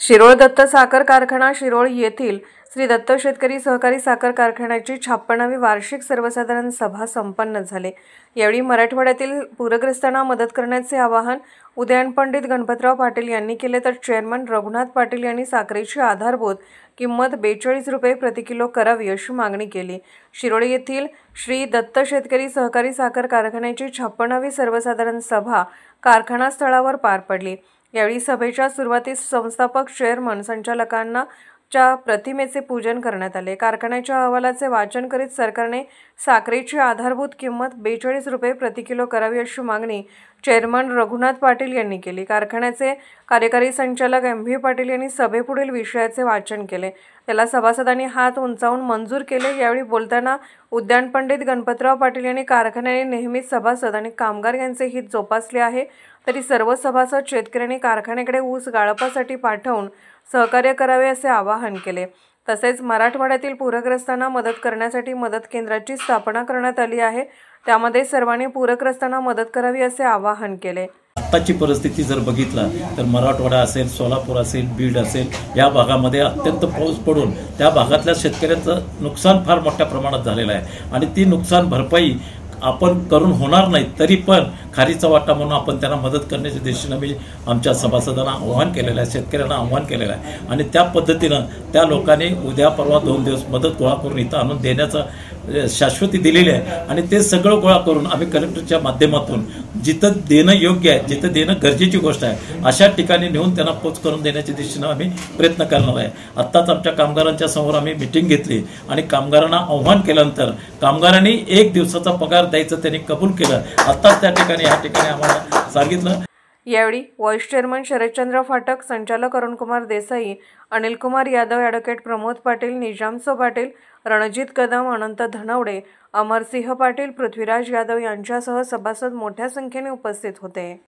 शिरोळ दत्त साखर कारखाना शिरोळ येथील श्री दत्त शेतकरी सहकारी साखर कारखान्याची 56वी वार्षिक सर्वसाधारण सभा संपन्न झाली। यावेळी मराठवाड्यातील पूरग्रस्तांना मदत करण्याचे आवाहन उदयन पंडित गणपतराव पाटील यांनी केले, तर चेअरमन रघुनाथ पाटील यांनी साखरेची आधारभूत किंमत 42 रुपये प्रति किलो करावी अशी मागणी केली। शिरोळ येथील श्री दत्त शेतकरी सहकारी साखर कारखान्याची 56वी सर्वसाधारण सभा कारखाना स्थळावर पार पडली। यावेळी सभेच्या सुरुवातीस संस्थापक चेअरमन संचालकांना च्या प्रतिमेचे पूजन करण्यात आले। कारखान्याच्या अहवालाचे वाचन करीत सरकारने साखरेची आधारभूत किंमत 42 रुपये प्रति किलो करावी अशी मागणी चेअरमन रघुनाथ पाटील यांनी केली। कारखान्याचे कार्यकारी संचालक MV पाटील यांनी सभेपुढील विषयाचे वाचन केले, त्याला सभासदांनी हात उंचावून मंजूर केले। यावेळी बोलताना उद्यान पंडित गणपतराव पाटील यांनी कारखान्याने नेहमीच सभासद आणि कामगार यांचे हित जोपासले आहे, तरी सर्व सभासद शेतकऱ्यांनी कारखान्याकडे ऊस गाळपासाठी पाठवून सहकार्य करावे असे आवाहन केले। तसेच मराठवाड्यातील पूरग्रस्तांना मदत करण्यासाठी मदत केंद्राची स्थापना करण्यात आली आहे, त्यामध्ये सर्वांनी पूरग्रस्तांना मदत करावी असे आवाहन केले। आत्ताची परिस्थिती जर बघितला तर मराठवाडा असेल, सोलापूर असेल, बीड असेल, या भागामध्ये अत्यंत पाऊस पडून त्या भागातल्या शेतकऱ्यांचं नुकसान फार मोठ्या प्रमाणात झालेलं आहे आणि ती नुकसान भरपाई आपण करून होणार नाही, तरी पण खारीचा वाटा म्हणून आपण त्यांना मदत करण्याच्या दिशेने मी आमच्या सभासदांना आव्हान केलेलं आहे, शेतकऱ्यांना आव्हान केलेलं आहे आणि त्या पद्धतीनं त्या लोकांनी उद्या परवा 2 दिवस मदत गोळा करून इथं आणून देण्याचं शाश्वती दिलेली आहे आणि ते सगळं गोळा करून आम्ही कलेक्टरच्या माध्यमातून जिथं देणं योग्य आहे, जिथं देणं गरजेची गोष्ट आहे, अशा ठिकाणी नेऊन त्यांना पोच करून देण्याच्या दिशेनं आम्ही प्रयत्न करणार आहे। आत्ताच आमच्या कामगारांच्या समोर आम्ही मीटिंग घेतली आणि कामगारांना आव्हान केल्यानंतर कामगारांनी 1 दिवसाचा पगार द्यायचं त्यांनी कबूल केलं। आत्ताच त्या ठिकाणी या ठिकाणी आम्हाला सांगितलं। यावेळी व्हाईस चेअरमन शरदचंद्र फाटक, संचालक अरुणकुमार देसाई, अनिल कुमार यादव, ॲडव्होकेट प्रमोद पाटील, निजामसो पाटील, रणजित कदम, अनंत धनवडे, अमरसिंह पाटील, पृथ्वीराज यादव यांच्यासह सभासद मोठ्या संख्येने उपस्थित होते।